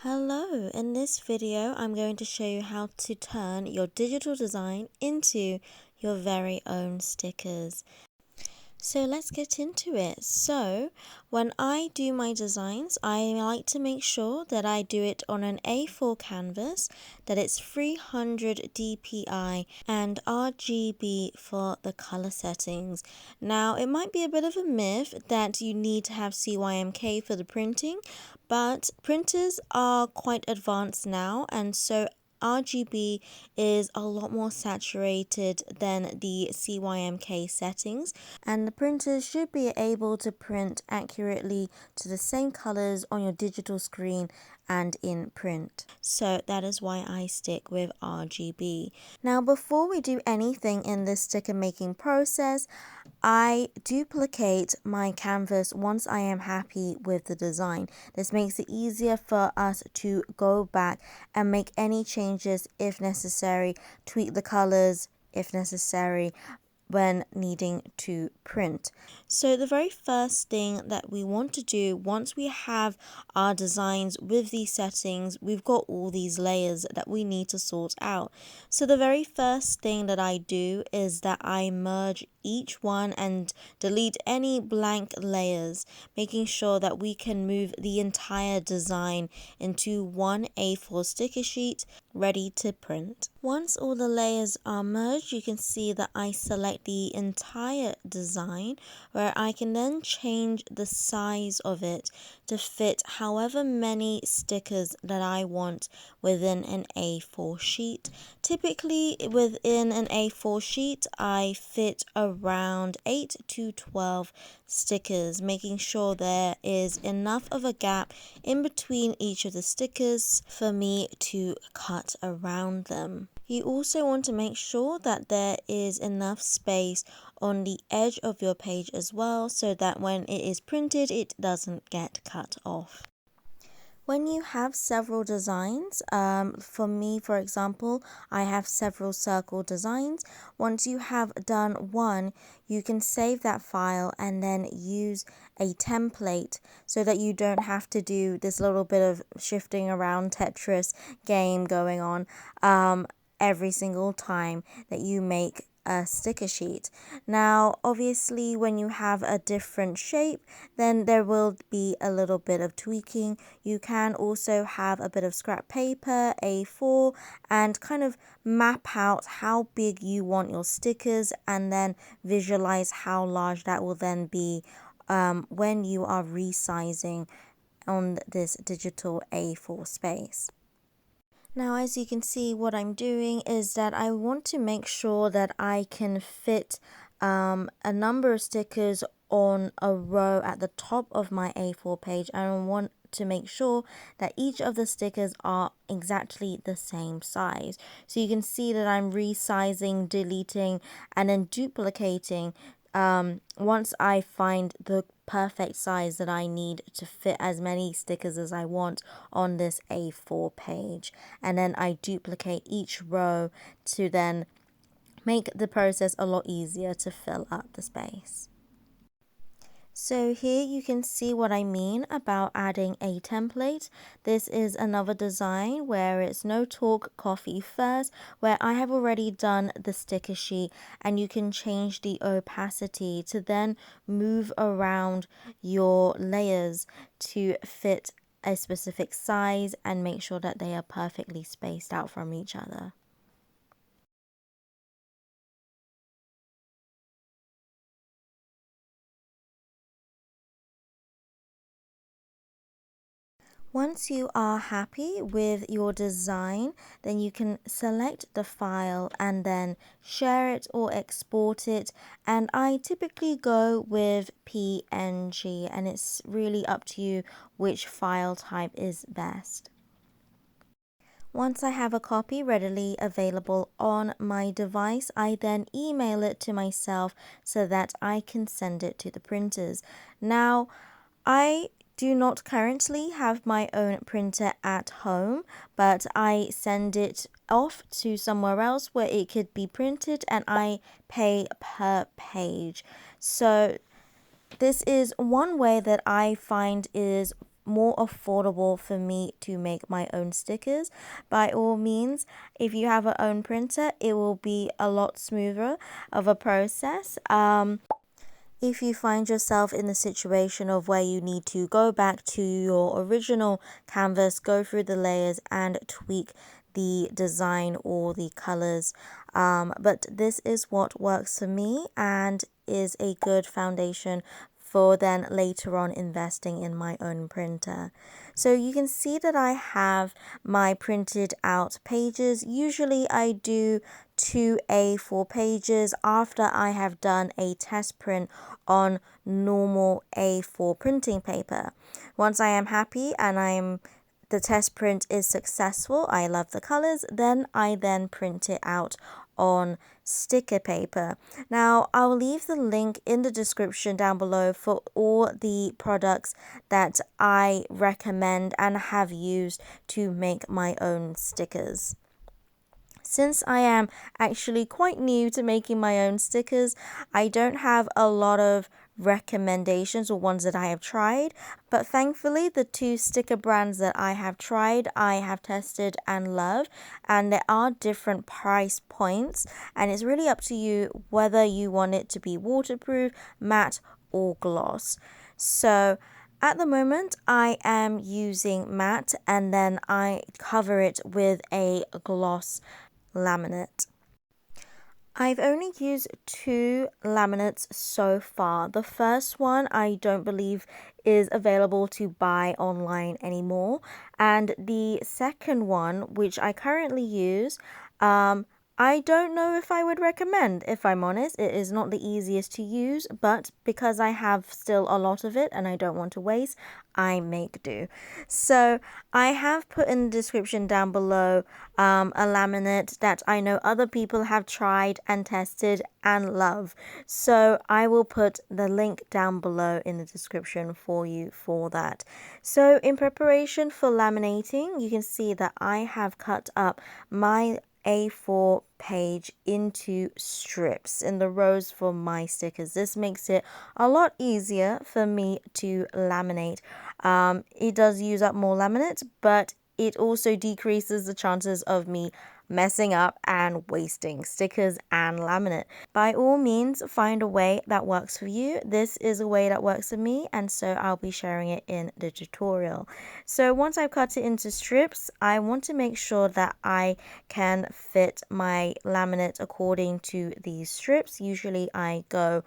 Hello, in this video I'm going to show you how to turn your digital design into your very own stickers. So let's get into it. So when I do my designs, I like to make sure that I do it on an A4 canvas, that it's 300 dpi and RGB for the color settings. Now it might be a bit of a myth that you need to have CYMK for the printing, but printers are quite advanced now, and so RGB is a lot more saturated than the CYMK settings, and the printers should be able to print accurately to the same colors on your digital screen and in print. So that is why I stick with RGB. Now, before we do anything in this sticker making process, I duplicate my canvas once I am happy with the design. This makes it easier for us to go back and make any changes if necessary, tweak the colors if necessary when needing to print. So the very first thing that we want to do once we have our designs with these settings, we've got all these layers that we need to sort out. So the very first thing that I do is that I merge each one and delete any blank layers, making sure that we can move the entire design into one A4 sticker sheet ready to print. Once all the layers are merged, you can see that I select the entire design, where I can then change the size of it to fit however many stickers that I want within an A4 sheet. Typically within an A4 sheet, I fit around 8 to 12 stickers, making sure there is enough of a gap in between each of the stickers for me to cut around them. You also want to make sure that there is enough space on the edge of your page as well, so that when it is printed it doesn't get cut off. When you have several designs, for me, for example, I have several circle designs. Once you have done one, you can save that file and then use a template so that you don't have to do this little bit of shifting around Tetris game going on every single time that you make a sticker sheet. Now, obviously, when you have a different shape, then there will be a little bit of tweaking. You can also have a bit of scrap paper, A4, and kind of map out how big you want your stickers and then visualize how large that will then be when you are resizing on this digital A4 space. Now, as you can see, what I'm doing is that I want to make sure that I can fit a number of stickers on a row at the top of my A4 page. I want to make sure that each of the stickers are exactly the same size. So you can see that I'm resizing, deleting, and then duplicating once I find the perfect size that I need to fit as many stickers as I want on this A4 page. And then I duplicate each row to then make the process a lot easier to fill up the space. So here you can see what I mean about adding a template. This is another design where it's no talk coffee first, where I have already done the sticker sheet, and you can change the opacity to then move around your layers to fit a specific size and make sure that they are perfectly spaced out from each other. Once you are happy with your design, then you can select the file and then share it or export it. And I typically go with PNG, and it's really up to you which file type is best. Once I have a copy readily available on my device, I then email it to myself so that I can send it to the printers. Now, I do not currently have my own printer at home, but I send it off to somewhere else where it could be printed, and I pay per page. So this is one way that I find is more affordable for me to make my own stickers. By all means, if you have your own printer, it will be a lot smoother of a process. If you find yourself in the situation of where you need to go back to your original canvas, go through the layers and tweak the design or the colors, but this is what works for me and is a good foundation for then later on investing in my own printer. So you can see that I have my printed out pages. Usually I do 2 A4 pages after I have done a test print on normal A4 printing paper. Once I am happy and the test print is successful, I love the colors, then I print it out on sticker paper. Now, I'll leave the link in the description down below for all the products that I recommend and have used to make my own stickers. Since I am actually quite new to making my own stickers, I don't have a lot of recommendations or ones that I have tried, but thankfully the 2 sticker brands that I have tried, I have tested and loved, and there are different price points, and it's really up to you whether you want it to be waterproof, matte or gloss. So at the moment, I am using matte and then I cover it with a gloss laminate. I've only used 2 laminates so far. The first one I don't believe is available to buy online anymore, and the second one, which I currently use, I don't know if I would recommend, if I'm honest. It is not the easiest to use, but because I have still a lot of it and I don't want to waste, I make do. So I have put in the description down below a laminate that I know other people have tried and tested and love. So I will put the link down below in the description for you for that. So in preparation for laminating, you can see that I have cut up my A4 page into strips in the rows for my stickers. This makes it a lot easier for me to laminate. It does use up more laminate, but it also decreases the chances of me messing up and wasting stickers and laminate. By all means, find a way that works for you. This is a way that works for me, and so I'll be sharing it in the tutorial. So once I've cut it into strips, I want to make sure that I can fit my laminate according to these strips. Usually I go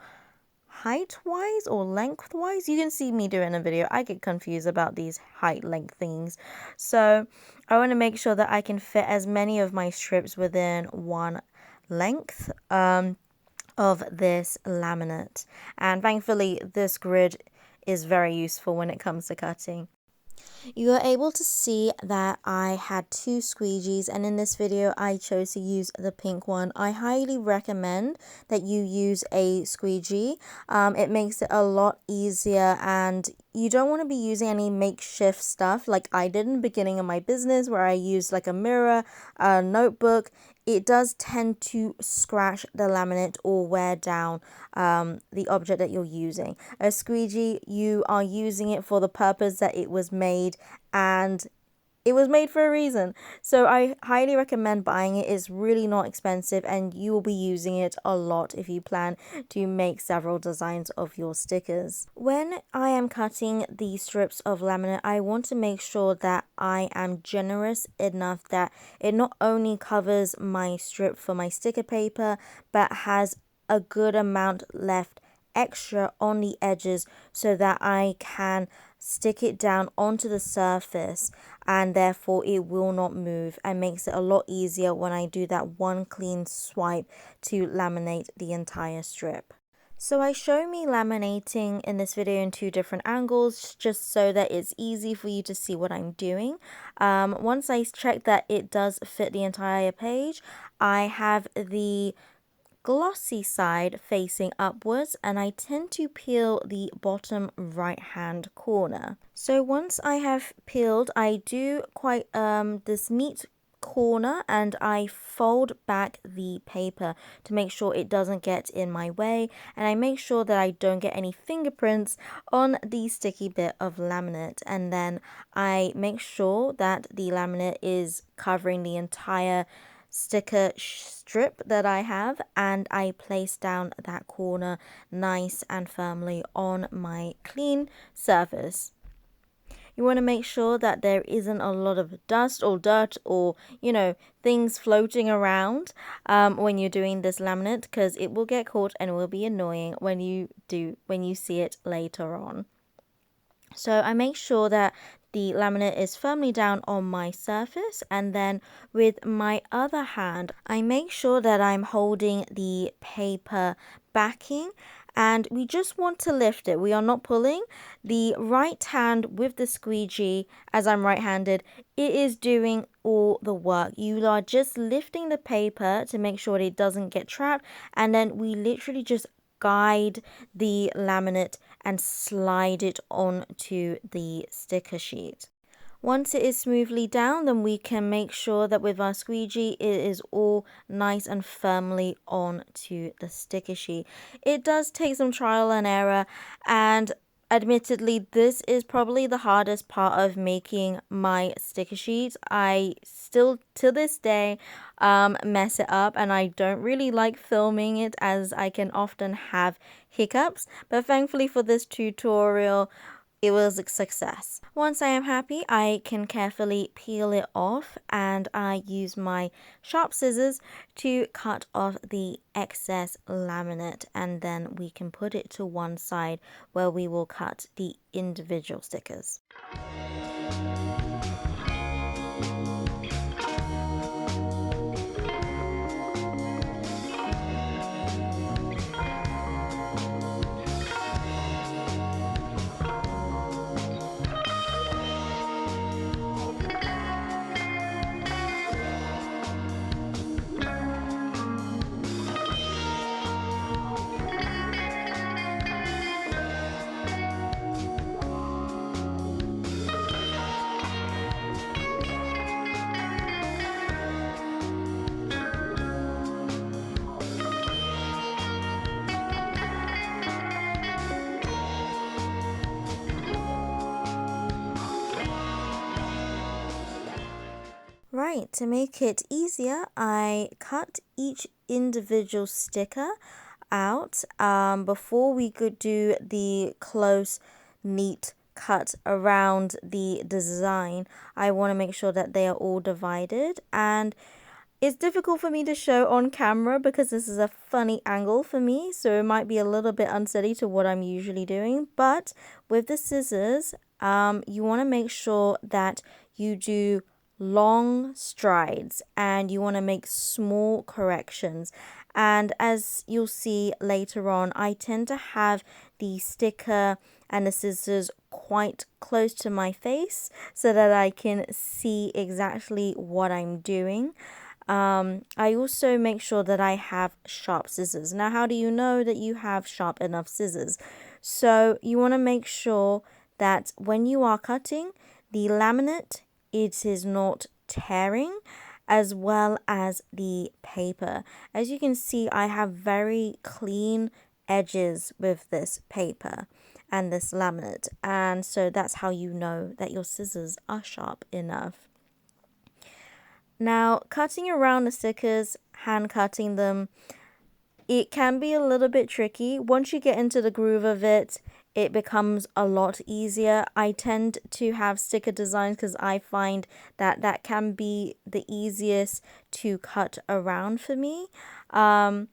height wise or length wise. You can see me doing a video. I get confused about these height length things. So I want to make sure that I can fit as many of my strips within one length of this laminate. And thankfully this grid is very useful when it comes to cutting. You are able to see that I had 2 squeegees, and in this video I chose to use the pink one. I highly recommend that you use a squeegee. It makes it a lot easier, and you don't want to be using any makeshift stuff like I did in the beginning of my business where I used like a mirror, a notebook. It does tend to scratch the laminate or wear down the object that you're using. A squeegee, you are using it for the purpose that it was made, and it was made for a reason. So I highly recommend buying it. It's really not expensive, and you will be using it a lot if you plan to make several designs of your stickers. When I am cutting the strips of laminate, I want to make sure that I am generous enough that it not only covers my strip for my sticker paper, but has a good amount left extra on the edges so that I can stick it down onto the surface, and therefore it will not move, and makes it a lot easier when I do that one clean swipe to laminate the entire strip. So I show me laminating in this video in 2 different angles just so that it's easy for you to see what I'm doing. Once I check that it does fit the entire page, I have the glossy side facing upwards, and I tend to peel the bottom right hand corner. So once I have peeled, I do quite this neat corner and I fold back the paper to make sure it doesn't get in my way, and I make sure that I don't get any fingerprints on the sticky bit of laminate, and then I make sure that the laminate is covering the entire sticker strip that I have, and I place down that corner nice and firmly on my clean surface. You want to make sure that there isn't a lot of dust or dirt or, things floating around when you're doing this laminate, because it will get caught and it will be annoying when you see it later on. So I make sure that the laminate is firmly down on my surface, and then with my other hand, I make sure that I'm holding the paper backing, and we just want to lift it. We are not pulling. The right hand with the squeegee, as I'm right-handed, it is doing all the work. You are just lifting the paper to make sure it doesn't get trapped, and then we literally just guide the laminate and slide it onto the sticker sheet. Once it is smoothly down, then we can make sure that with our squeegee it is all nice and firmly onto the sticker sheet. It does take some trial and error, and admittedly, this is probably the hardest part of making my sticker sheets. I still, to this day, mess it up, and I don't really like filming it as I can often have hiccups. But thankfully for this tutorial, it was a success. Once I am happy, I can carefully peel it off, and I use my sharp scissors to cut off the excess laminate, and then we can put it to one side where we will cut the individual stickers. Right, to make it easier, I cut each individual sticker out before we could do the close, neat cut around the design. I want to make sure that they are all divided, and it's difficult for me to show on camera because this is a funny angle for me, so it might be a little bit unsteady to what I'm usually doing. But with the scissors, you want to make sure that you do long strides, and you want to make small corrections. And as you'll see later on, I tend to have the sticker and the scissors quite close to my face so that I can see exactly what I'm doing. I also make sure that I have sharp scissors. Now, how do you know that you have sharp enough scissors? So you want to make sure that when you are cutting the laminate, it is not tearing, as well as the paper. As you can see, I have very clean edges with this paper and this laminate, and so that's how you know that your scissors are sharp enough. Now, cutting around the stickers, hand cutting them, it can be a little bit tricky. Once you get into the groove of it, it becomes a lot easier. I tend to have sticker designs because I find that that can be the easiest to cut around for me. I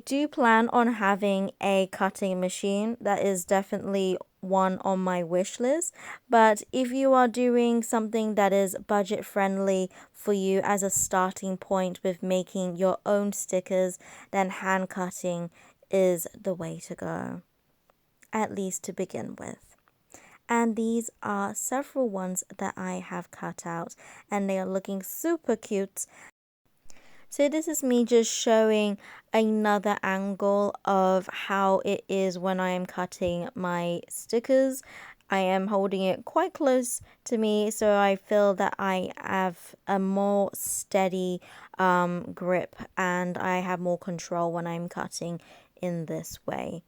do plan on having a cutting machine. That is definitely one on my wish list. But if you are doing something that is budget friendly for you as a starting point with making your own stickers, then hand cutting is the way to go, at least to begin with. And these are several ones that I have cut out, and they are looking super cute. So this is me just showing another angle of how it is when I am cutting my stickers. I am holding it quite close to me, so I feel that I have a more steady grip and I have more control when I'm cutting in this way.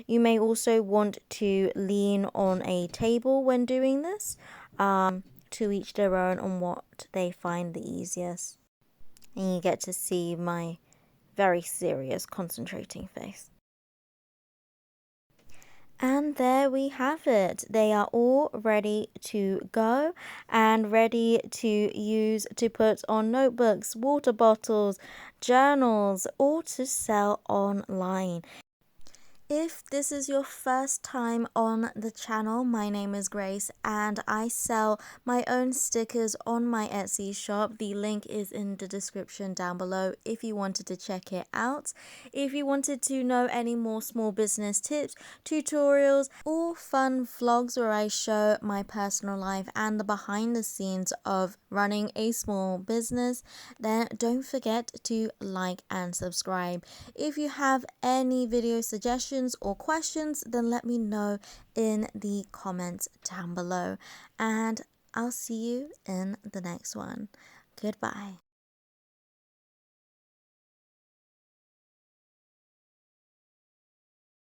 You may also want to lean on a table when doing this, to each their own on what they find the easiest. And you get to see my very serious concentrating face. And there we have it. They are all ready to go and ready to use to put on notebooks, water bottles, journals, or to sell online. If this is your first time on the channel, my name is Grace and I sell my own stickers on my Etsy shop. The link is in the description down below if you wanted to check it out. If you wanted to know any more small business tips, tutorials, or fun vlogs where I show my personal life and the behind the scenes of running a small business, then don't forget to like and subscribe. If you have any video suggestions or questions, then let me know in the comments down below, and I'll see you in the next one. Goodbye.